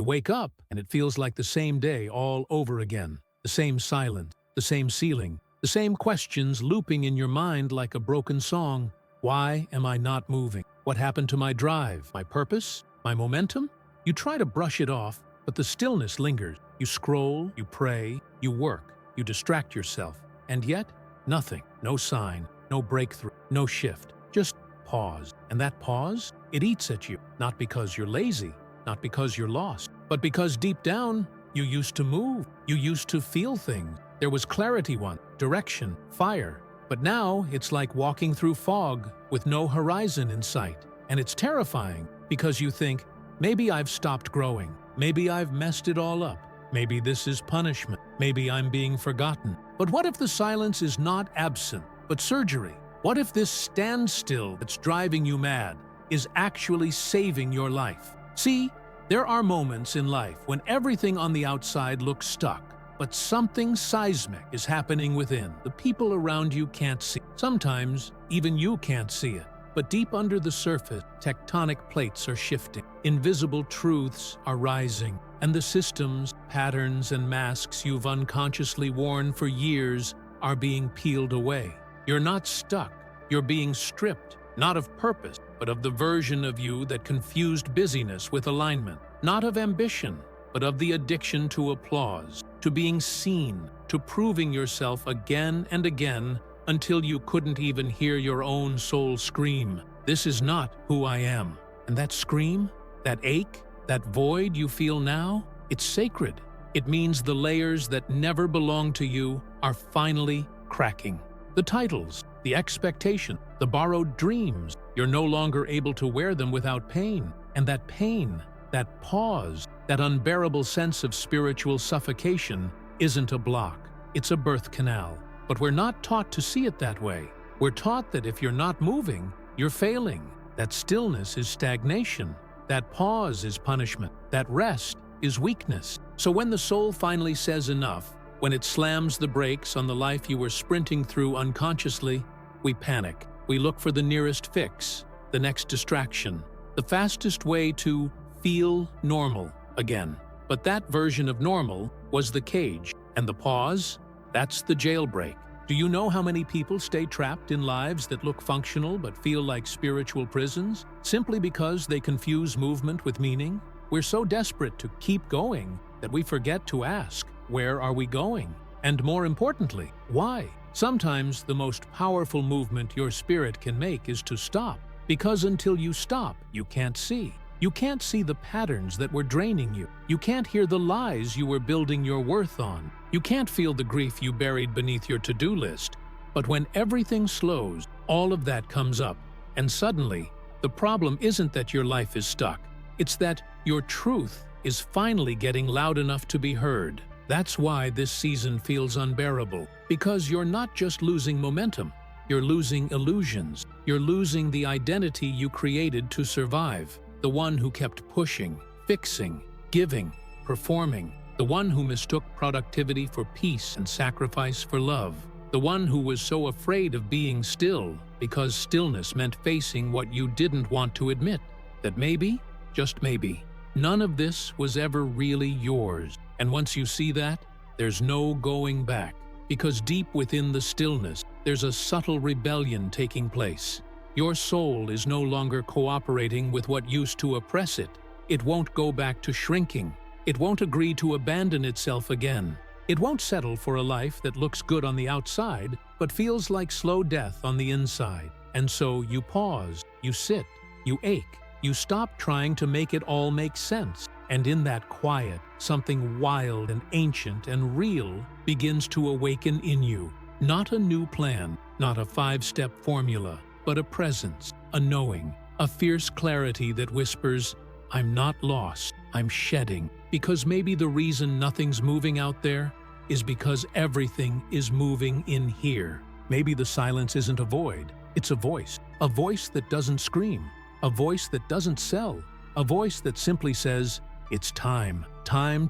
You wake up, and it feels like the same day all over again. The same silence, the same ceiling, the same questions looping in your mind like a broken song. Why am I not moving? What happened to my drive, my purpose, my momentum? You try to brush it off, but the stillness lingers. You scroll, you pray, you work, you distract yourself. And yet, nothing. No sign, no breakthrough, no shift. Just pause. And that pause, it eats at you. Not because you're lazy, not because you're lost, but because deep down, you used to move. You used to feel things. There was clarity once, direction, fire. But now it's like walking through fog with no horizon in sight. And it's terrifying because you think, maybe I've stopped growing. Maybe I've messed it all up. Maybe this is punishment. Maybe I'm being forgotten. But what if the silence is not absent, but surgery? What if this standstill that's driving you mad is actually saving your life? See, there are moments in life when everything on the outside looks stuck, but something seismic is happening within. The people around you can't see. Sometimes, even you can't see it. But deep under the surface, tectonic plates are shifting. Invisible truths are rising. And the systems, patterns, and masks you've unconsciously worn for years are being peeled away. You're not stuck. You're being stripped, not of purpose, but of the version of you that confused busyness with alignment. Not of ambition, but of the addiction to applause, to being seen, to proving yourself again and again until you couldn't even hear your own soul scream, "This is not who I am." And that scream, that ache, that void you feel now, it's sacred. It means the layers that never belonged to you are finally cracking. The titles, the expectation, the borrowed dreams, you're no longer able to wear them without pain. And that pain, that pause, that unbearable sense of spiritual suffocation isn't a block, it's a birth canal. But we're not taught to see it that way. We're taught that if you're not moving, you're failing. That stillness is stagnation. That pause is punishment. That rest is weakness. So when the soul finally says enough, when it slams the brakes on the life you were sprinting through unconsciously, we panic. We look for the nearest fix, the next distraction, the fastest way to feel normal again. But that version of normal was the cage, and the pause, that's the jailbreak. Do you know how many people stay trapped in lives that look functional but feel like spiritual prisons, simply because they confuse movement with meaning? We're so desperate to keep going that we forget to ask, where are we going? And more importantly, why? Sometimes the most powerful movement your spirit can make is to stop, because until you stop, you can't see. You can't see the patterns that were draining you. You can't hear the lies you were building your worth on. You can't feel the grief you buried beneath your to-do list. But when everything slows, all of that comes up. And suddenly, the problem isn't that your life is stuck. It's that your truth is finally getting loud enough to be heard. That's why this season feels unbearable. Because you're not just losing momentum. You're losing illusions. You're losing the identity you created to survive. The one who kept pushing, fixing, giving, performing. The one who mistook productivity for peace and sacrifice for love. The one who was so afraid of being still because stillness meant facing what you didn't want to admit. That maybe, just maybe, none of this was ever really yours. And once you see that, there's no going back. Because deep within the stillness, there's a subtle rebellion taking place. Your soul is no longer cooperating with what used to oppress it. It won't go back to shrinking. It won't agree to abandon itself again. It won't settle for a life that looks good on the outside, but feels like slow death on the inside. And so you pause, you sit, you ache, you stop trying to make it all make sense. And in that quiet, something wild and ancient and real begins to awaken in you. Not a new plan, not a 5-step formula, but a presence, a knowing, a fierce clarity that whispers, I'm not lost, I'm shedding. Because maybe the reason nothing's moving out there is because everything is moving in here. Maybe the silence isn't a void, it's a voice that doesn't scream, a voice that doesn't sell, a voice that simply says, it's time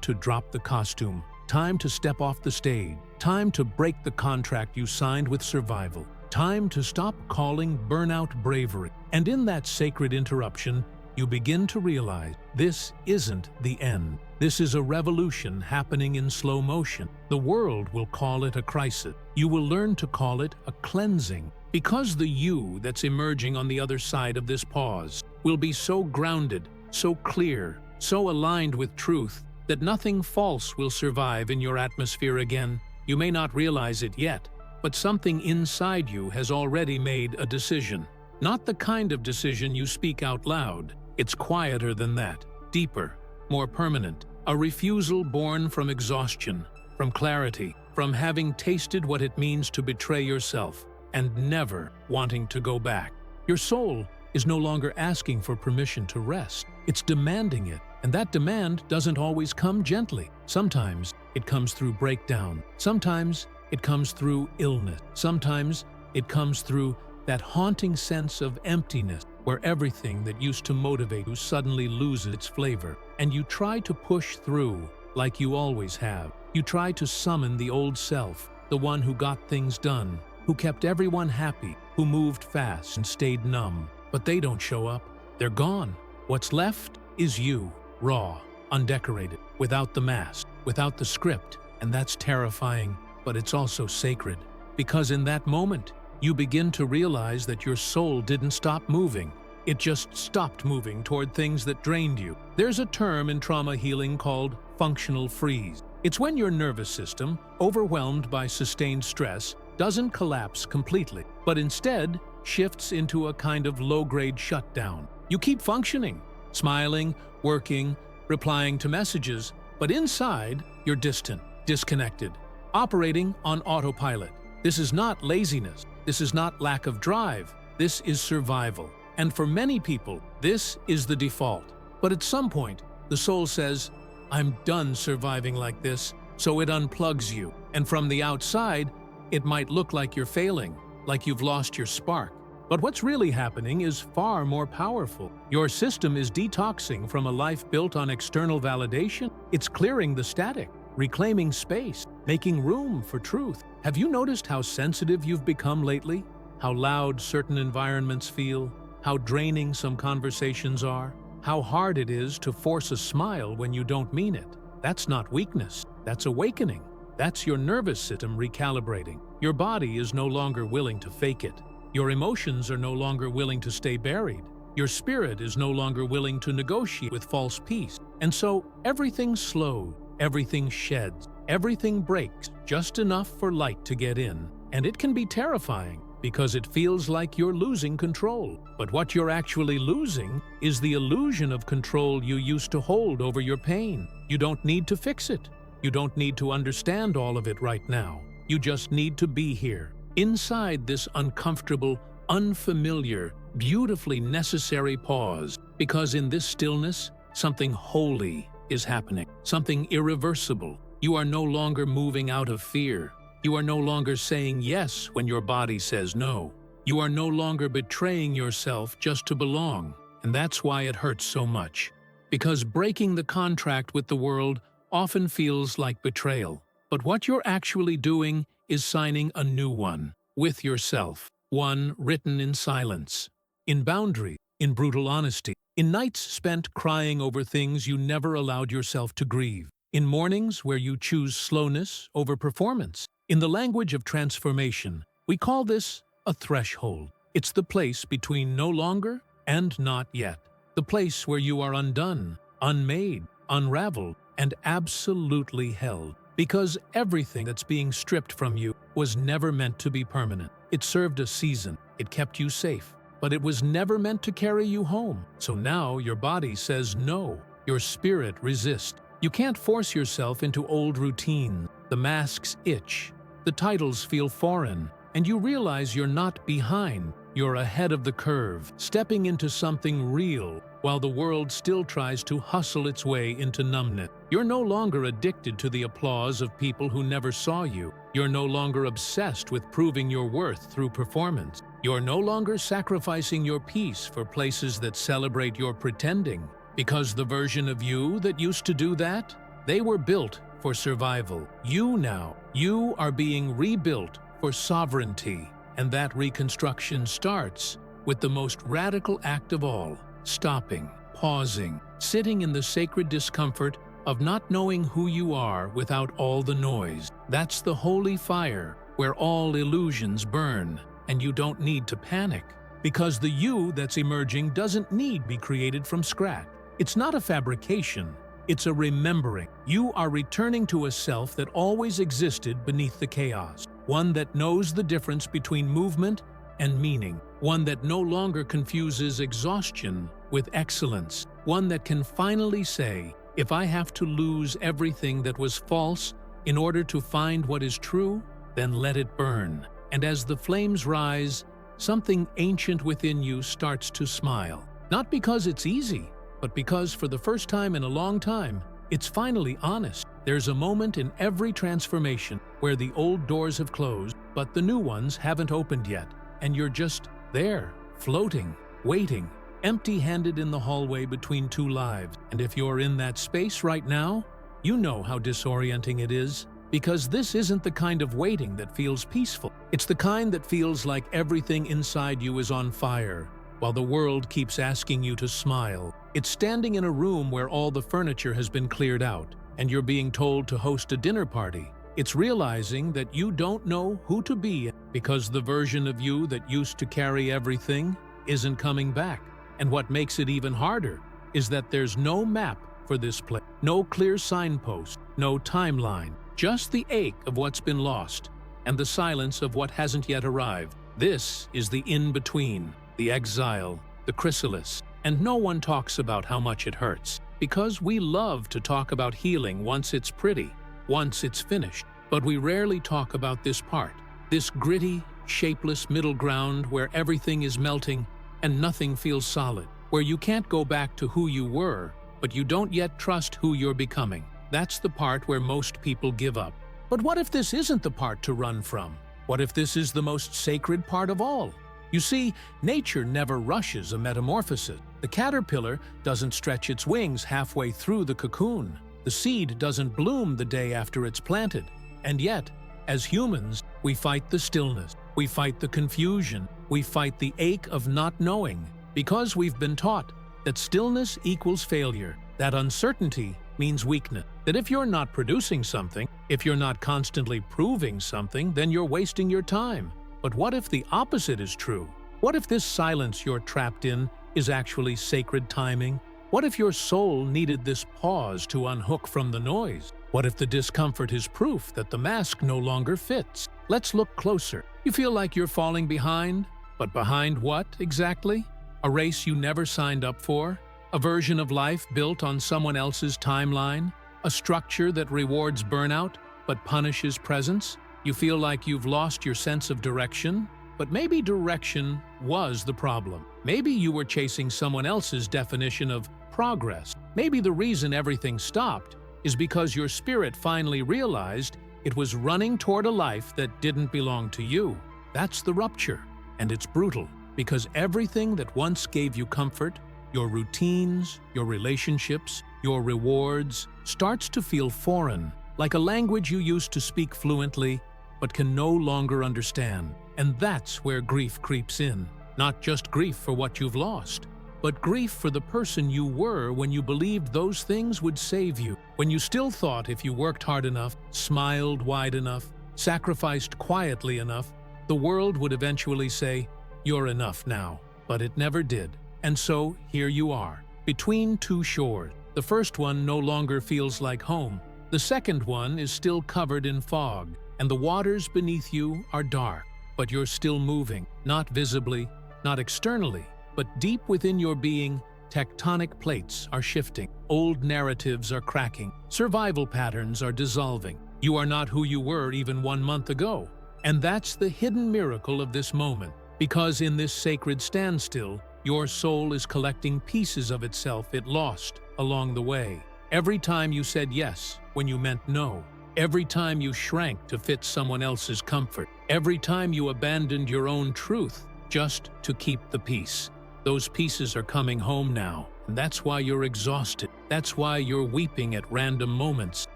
to drop the costume, time to step off the stage, time to break the contract you signed with survival. Time to stop calling burnout bravery. And in that sacred interruption, you begin to realize this isn't the end. This is a revolution happening in slow motion. The world will call it a crisis. You will learn to call it a cleansing, because the you that's emerging on the other side of this pause will be so grounded, so clear, so aligned with truth that nothing false will survive in your atmosphere again. You may not realize it yet, but something inside you has already made a decision. Not the kind of decision you speak out loud. It's quieter than that, deeper, more permanent. A refusal born from exhaustion, from clarity, from having tasted what it means to betray yourself and never wanting to go back. Your soul is no longer asking for permission to rest. It's demanding it, and that demand doesn't always come gently. Sometimes it comes through breakdown. Sometimes it comes through illness. Sometimes it comes through that haunting sense of emptiness, where everything that used to motivate you suddenly loses its flavor, and you try to push through like you always have. You try to summon the old self, the one who got things done, who kept everyone happy, who moved fast and stayed numb. But they don't show up. They're gone. What's left is you, raw, undecorated, without the mask, without the script, and that's terrifying, but it's also sacred. Because in that moment, you begin to realize that your soul didn't stop moving. It just stopped moving toward things that drained you. There's a term in trauma healing called functional freeze. It's when your nervous system, overwhelmed by sustained stress, doesn't collapse completely, but instead shifts into a kind of low-grade shutdown. You keep functioning, smiling, working, replying to messages, but inside, you're distant, disconnected, operating on autopilot. This is not laziness. This is not lack of drive. This is survival. And for many people, this is the default. But at some point, the soul says, I'm done surviving like this, so it unplugs you. And from the outside, it might look like you're failing, like you've lost your spark. But what's really happening is far more powerful. Your system is detoxing from a life built on external validation. It's clearing the static, reclaiming space, making room for truth. Have you noticed how sensitive you've become lately? How loud certain environments feel? How draining some conversations are? How hard it is to force a smile when you don't mean it? That's not weakness. That's awakening. That's your nervous system recalibrating. Your body is no longer willing to fake it. Your emotions are no longer willing to stay buried. Your spirit is no longer willing to negotiate with false peace. And so everything slows, everything sheds, everything breaks just enough for light to get in. And it can be terrifying because it feels like you're losing control. But what you're actually losing is the illusion of control you used to hold over your pain. You don't need to fix it. You don't need to understand all of it right now. You just need to be here, inside this uncomfortable, unfamiliar, beautifully necessary pause. Because in this stillness, something holy is happening, something irreversible. You are no longer moving out of fear. You are no longer saying yes when your body says no. You are no longer betraying yourself just to belong. And that's why it hurts so much. Because breaking the contract with the world often feels like betrayal. But what you're actually doing is signing a new one, with yourself. One written in silence, in boundary, in brutal honesty, in nights spent crying over things you never allowed yourself to grieve, in mornings where you choose slowness over performance. In the language of transformation, we call this a threshold. It's the place between no longer and not yet. The place where you are undone, unmade, unraveled, and absolutely held. Because everything that's being stripped from you was never meant to be permanent. It served a season. It kept you safe. But it was never meant to carry you home. So now your body says no. Your spirit resists. You can't force yourself into old routines. The masks itch. The titles feel foreign. And you realize you're not behind. You're ahead of the curve, stepping into something real, while the world still tries to hustle its way into numbness. You're no longer addicted to the applause of people who never saw you. You're no longer obsessed with proving your worth through performance. You're no longer sacrificing your peace for places that celebrate your pretending. Because the version of you that used to do that, they were built for survival. You are being rebuilt for sovereignty. And that reconstruction starts with the most radical act of all, stopping. pausing, sitting in the sacred discomfort of not knowing who you are without all the noise. That's the holy fire where all illusions burn, and you don't need to panic. Because the you that's emerging doesn't need be created from scratch. It's not a fabrication, it's a remembering. You are returning to a self that always existed beneath the chaos. One that knows the difference between movement and meaning. One that no longer confuses exhaustion with excellence. One that can finally say, if I have to lose everything that was false in order to find what is true, then let it burn. And as the flames rise, something ancient within you starts to smile. Not because it's easy, but because for the first time in a long time, it's finally honest. There's a moment in every transformation where the old doors have closed, but the new ones haven't opened yet, and you're just there, floating, waiting, empty-handed in the hallway between two lives. And if you're in that space right now, you know how disorienting it is. Because this isn't the kind of waiting that feels peaceful. It's the kind that feels like everything inside you is on fire, while the world keeps asking you to smile. It's standing in a room where all the furniture has been cleared out, and you're being told to host a dinner party. It's realizing that you don't know who to be because the version of you that used to carry everything isn't coming back. And what makes it even harder is that there's no map for this place, no clear signpost, no timeline. Just the ache of what's been lost, and the silence of what hasn't yet arrived. This is the in-between, the exile, the chrysalis, and no one talks about how much it hurts. Because we love to talk about healing once it's pretty, once it's finished. But we rarely talk about this part, this gritty, shapeless middle ground where everything is melting and nothing feels solid, where you can't go back to who you were, but you don't yet trust who you're becoming. That's the part where most people give up. But what if this isn't the part to run from? What if this is the most sacred part of all? You see, nature never rushes a metamorphosis. The caterpillar doesn't stretch its wings halfway through the cocoon. The seed doesn't bloom the day after it's planted. And yet, as humans, we fight the stillness. We fight the confusion. We fight the ache of not knowing. Because we've been taught that stillness equals failure, that uncertainty means weakness. That if you're not producing something, if you're not constantly proving something, then you're wasting your time. But what if the opposite is true? What if this silence you're trapped in is actually sacred timing? What if your soul needed this pause to unhook from the noise? What if the discomfort is proof that the mask no longer fits? Let's look closer. You feel like you're falling behind? But behind what, exactly? A race you never signed up for? A version of life built on someone else's timeline? A structure that rewards burnout but punishes presence? You feel like you've lost your sense of direction? But maybe direction was the problem. Maybe you were chasing someone else's definition of progress. Maybe the reason everything stopped is because your spirit finally realized it was running toward a life that didn't belong to you. That's the rupture, and it's brutal, because everything that once gave you comfort, your routines, your relationships, your rewards, starts to feel foreign, like a language you used to speak fluently but can no longer understand. And that's where grief creeps in. Not just grief for what you've lost, but grief for the person you were when you believed those things would save you. When you still thought if you worked hard enough, smiled wide enough, sacrificed quietly enough, the world would eventually say, "You're enough now." But it never did. And so, here you are, between two shores. The first one no longer feels like home. The second one is still covered in fog, and the waters beneath you are dark. But you're still moving, not visibly, not externally, but deep within your being. Tectonic plates are shifting, old narratives are cracking, survival patterns are dissolving. You are not who you were even 1 month ago. And that's the hidden miracle of this moment, because in this sacred standstill, your soul is collecting pieces of itself it lost along the way. Every time you said yes when you meant no. Every time you shrank to fit someone else's comfort. Every time you abandoned your own truth just to keep the peace. Those pieces are coming home now, and that's why you're exhausted. That's why you're weeping at random moments.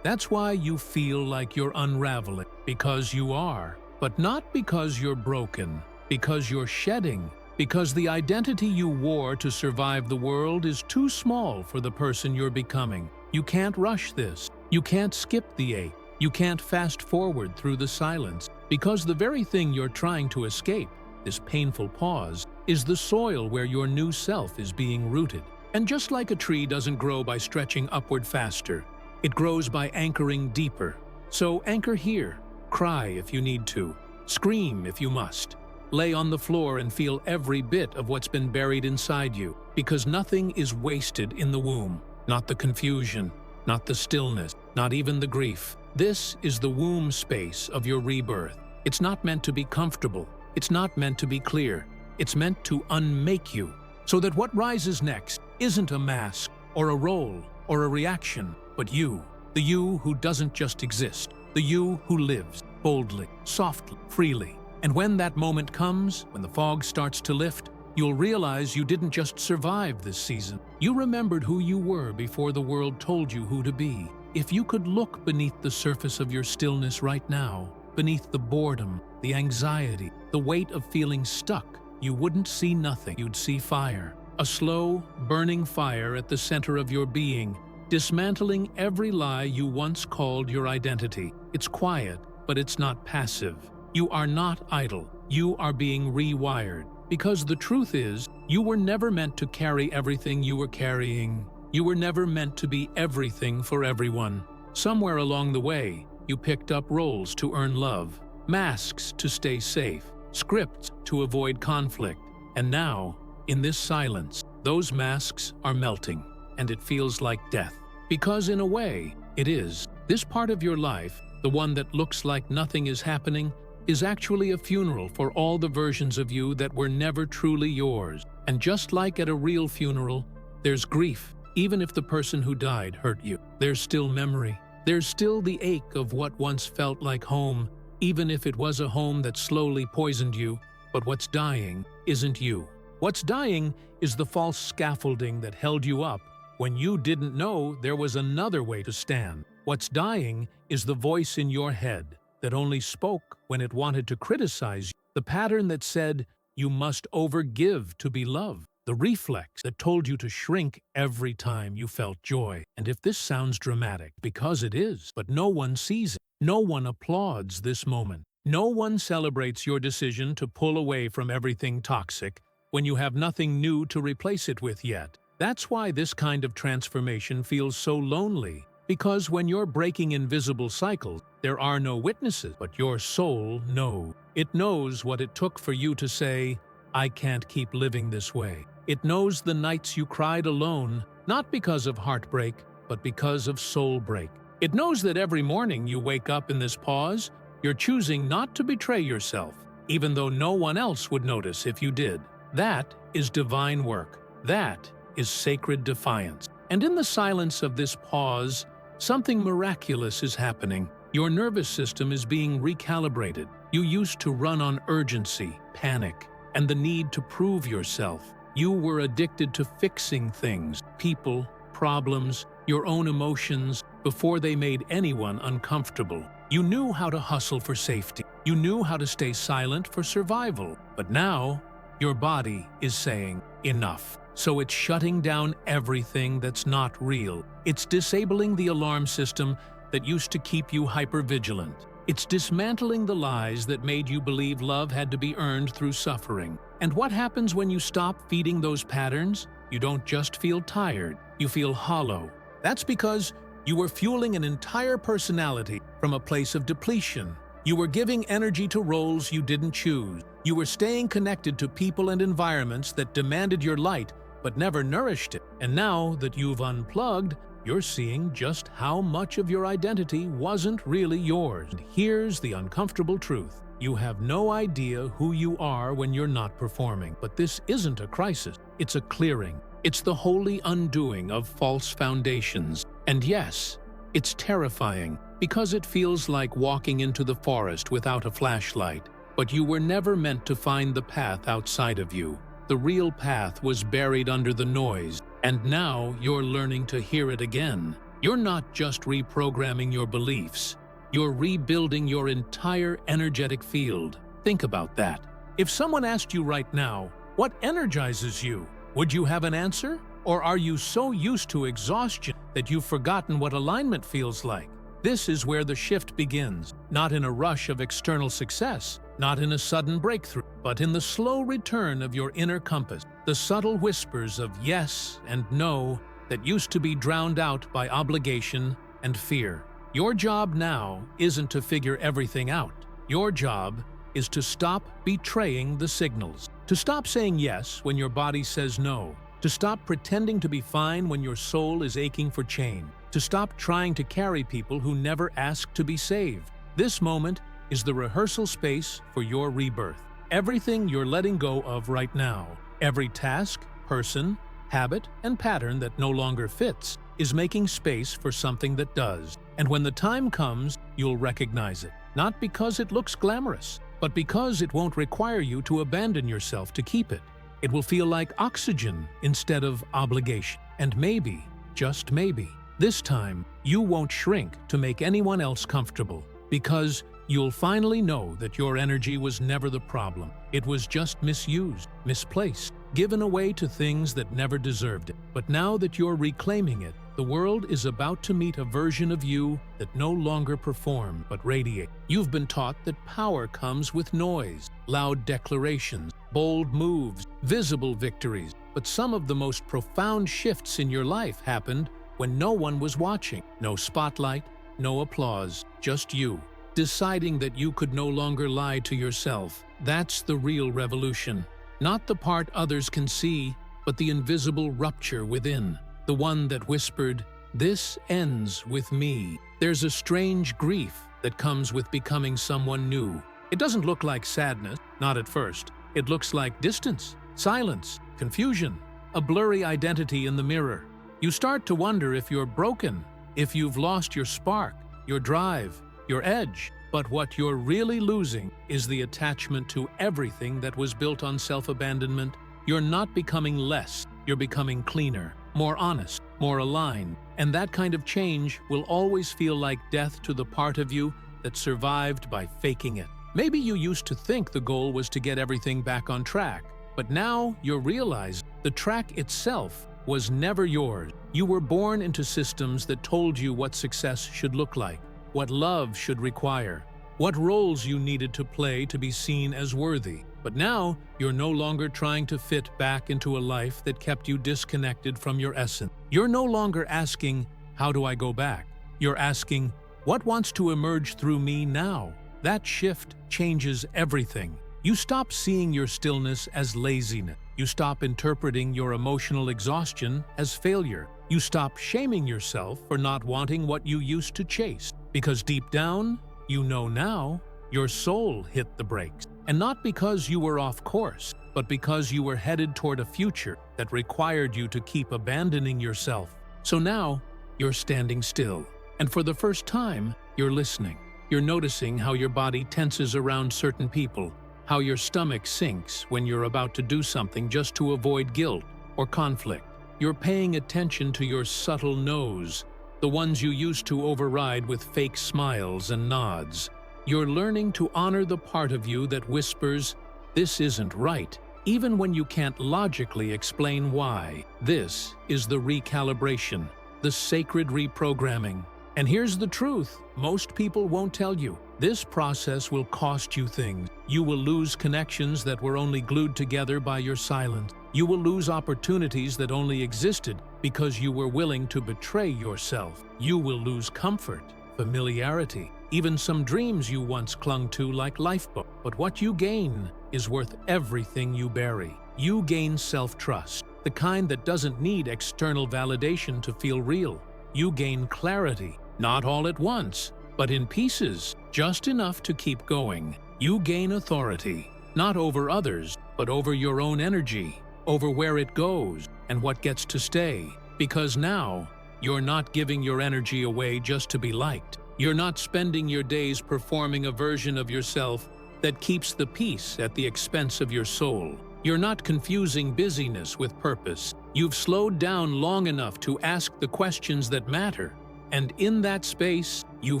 That's why you feel like you're unraveling, because you are. But not because you're broken, because you're shedding. Because the identity you wore to survive the world is too small for the person you're becoming. You can't rush this. You can't skip the ache. You can't fast forward through the silence. Because the very thing you're trying to escape, this painful pause, is the soil where your new self is being rooted. And just like a tree doesn't grow by stretching upward faster, it grows by anchoring deeper. So anchor here. Cry if you need to. Scream if you must. Lay on the floor and feel every bit of what's been buried inside you, because nothing is wasted in the womb. Not the confusion, not the stillness, not even the grief. This is the womb space of your rebirth. It's not meant to be comfortable. It's not meant to be clear. It's meant to unmake you, so that what rises next isn't a mask or a role or a reaction, but you. The you who doesn't just exist. The you who lives boldly, softly, freely. And when that moment comes, when the fog starts to lift, you'll realize you didn't just survive this season. You remembered who you were before the world told you who to be. If you could look beneath the surface of your stillness right now, beneath the boredom, the anxiety, the weight of feeling stuck, you wouldn't see nothing. You'd see fire. A slow, burning fire at the center of your being, dismantling every lie you once called your identity. It's quiet, but it's not passive. You are not idle. You are being rewired. Because the truth is, you were never meant to carry everything you were carrying. You were never meant to be everything for everyone. Somewhere along the way, you picked up roles to earn love, masks to stay safe, scripts to avoid conflict. And now, in this silence, those masks are melting, and it feels like death. Because in a way, it is. This part of your life, the one that looks like nothing is happening, is actually a funeral for all the versions of you that were never truly yours. And just like at a real funeral, there's grief. Even if the person who died hurt you, there's still memory. There's still the ache of what once felt like home, even if it was a home that slowly poisoned you. But what's dying isn't you. What's dying is the false scaffolding that held you up when you didn't know there was another way to stand. What's dying is the voice in your head that only spoke when it wanted to criticize you, the pattern that said you must overgive to be loved, the reflex that told you to shrink every time you felt joy. And if this sounds dramatic, because it is, but no one sees it, no one applauds this moment. No one celebrates your decision to pull away from everything toxic when you have nothing new to replace it with yet. That's why this kind of transformation feels so lonely. Because when you're breaking invisible cycles, there are no witnesses, but your soul knows. It knows what it took for you to say, I can't keep living this way. It knows the nights you cried alone, not because of heartbreak, but because of soul break. It knows that every morning you wake up in this pause, you're choosing not to betray yourself, even though no one else would notice if you did. That is divine work. That is sacred defiance. And in the silence of this pause, something miraculous is happening. Your nervous system is being recalibrated. You used to run on urgency, panic, and the need to prove yourself. You were addicted to fixing things, people, problems, your own emotions, before they made anyone uncomfortable. You knew how to hustle for safety. You knew how to stay silent for survival. But now, your body is saying, enough. So it's shutting down everything that's not real. It's disabling the alarm system that used to keep you hypervigilant. It's dismantling the lies that made you believe love had to be earned through suffering. And what happens when you stop feeding those patterns? You don't just feel tired, you feel hollow. That's because you were fueling an entire personality from a place of depletion. You were giving energy to roles you didn't choose. You were staying connected to people and environments that demanded your light but never nourished it. And now that you've unplugged, you're seeing just how much of your identity wasn't really yours. And here's the uncomfortable truth. You have no idea who you are when you're not performing. But this isn't a crisis. It's a clearing. It's the holy undoing of false foundations. And yes, it's terrifying because it feels like walking into the forest without a flashlight. But you were never meant to find the path outside of you. The real path was buried under the noise, and now you're learning to hear it again. You're not just reprogramming your beliefs. You're rebuilding your entire energetic field. Think about that. If someone asked you right now, What energizes you? Would you have an answer? Or are you so used to exhaustion that you've forgotten what alignment feels like? This is where the shift begins, not in a rush of external success, not in a sudden breakthrough, but in the slow return of your inner compass, the subtle whispers of yes and no that used to be drowned out by obligation and fear. Your job now isn't to figure everything out. Your job is to stop betraying the signals, to stop saying yes when your body says no, to stop pretending to be fine when your soul is aching for change, to stop trying to carry people who never asked to be saved. This moment is the rehearsal space for your rebirth. Everything you're letting go of right now, every task, person, habit, and pattern that no longer fits, is making space for something that does. And when the time comes, you'll recognize it. Not because it looks glamorous, but because it won't require you to abandon yourself to keep it. It will feel like oxygen instead of obligation. And maybe, just maybe, this time you won't shrink to make anyone else comfortable, because you'll finally know that your energy was never the problem. It was just misused, misplaced, given away to things that never deserved it. But now that you're reclaiming it, the world is about to meet a version of you that no longer performs but radiates. You've been taught that power comes with noise, loud declarations, bold moves, visible victories. But some of the most profound shifts in your life happened when no one was watching. No spotlight, no applause, just you, deciding that you could no longer lie to yourself. That's the real revolution. Not the part others can see, but the invisible rupture within. The one that whispered, "This ends with me." There's a strange grief that comes with becoming someone new. It doesn't look like sadness, not at first. It looks like distance, silence, confusion, a blurry identity in the mirror. You start to wonder if you're broken, if you've lost your spark, your drive, your edge. But what you're really losing is the attachment to everything that was built on self-abandonment. You're not becoming less, you're becoming cleaner, more honest, more aligned. And that kind of change will always feel like death to the part of you that survived by faking it. Maybe you used to think the goal was to get everything back on track, but now you realize the track itself was never yours. You were born into systems that told you what success should look like, what love should require, what roles you needed to play to be seen as worthy. But now, you're no longer trying to fit back into a life that kept you disconnected from your essence. You're no longer asking, "How do I go back?" You're asking, "What wants to emerge through me now?" That shift changes everything. You stop seeing your stillness as laziness. You stop interpreting your emotional exhaustion as failure. You stop shaming yourself for not wanting what you used to chase. Because deep down, you know now, your soul hit the brakes. And not because you were off course, but because you were headed toward a future that required you to keep abandoning yourself. So now, you're standing still. And for the first time, you're listening. You're noticing how your body tenses around certain people, how your stomach sinks when you're about to do something just to avoid guilt or conflict. You're paying attention to your subtle no's, the ones you used to override with fake smiles and nods. You're learning to honor the part of you that whispers, "This isn't right," even when you can't logically explain why. This is the recalibration, the sacred reprogramming. And here's the truth, most people won't tell you. This process will cost you things. You will lose connections that were only glued together by your silence. You will lose opportunities that only existed because you were willing to betray yourself. You will lose comfort, familiarity, even some dreams you once clung to like lifeboat. But what you gain is worth everything you bury. You gain self-trust, the kind that doesn't need external validation to feel real. You gain clarity, not all at once, but in pieces, just enough to keep going. You gain authority, not over others, but over your own energy, over where it goes and what gets to stay. Because now, you're not giving your energy away just to be liked. You're not spending your days performing a version of yourself that keeps the peace at the expense of your soul. You're not confusing busyness with purpose. You've slowed down long enough to ask the questions that matter. And in that space, you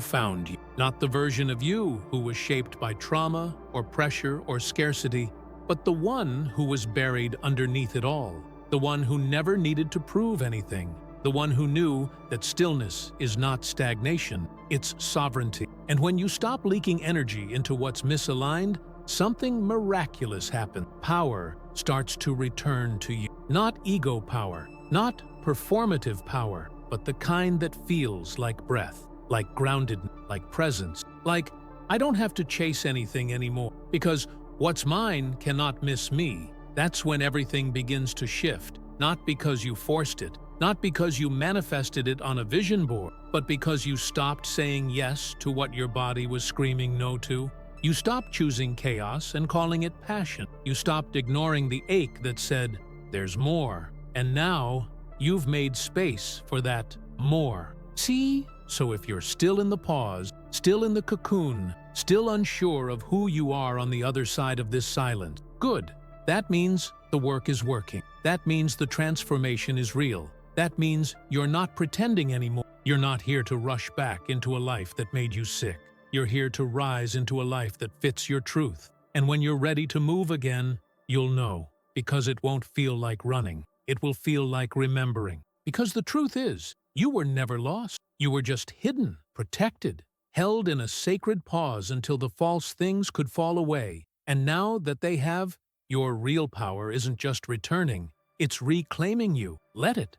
found you. Not the version of you who was shaped by trauma or pressure or scarcity, but the one who was buried underneath it all, the one who never needed to prove anything, the one who knew that stillness is not stagnation, it's sovereignty. And when you stop leaking energy into what's misaligned, something miraculous happens. Power starts to return to you. Not ego power, not performative power, but the kind that feels like breath, like grounded, like presence, like I don't have to chase anything anymore, because what's mine cannot miss me. That's when everything begins to shift, not because you forced it, not because you manifested it on a vision board, but because you stopped saying yes to what your body was screaming no to. You stopped choosing chaos and calling it passion. You stopped ignoring the ache that said, there's more. And now, you've made space for that more. See? So if you're still in the pause, still in the cocoon, still unsure of who you are on the other side of this silence, good. That means the work is working. That means the transformation is real. That means you're not pretending anymore. You're not here to rush back into a life that made you sick. You're here to rise into a life that fits your truth. And when you're ready to move again, you'll know. Because it won't feel like running. It will feel like remembering. Because the truth is, you were never lost. You were just hidden, protected, held in a sacred pause until the false things could fall away. And now that they have, your real power isn't just returning, it's reclaiming you. Let it.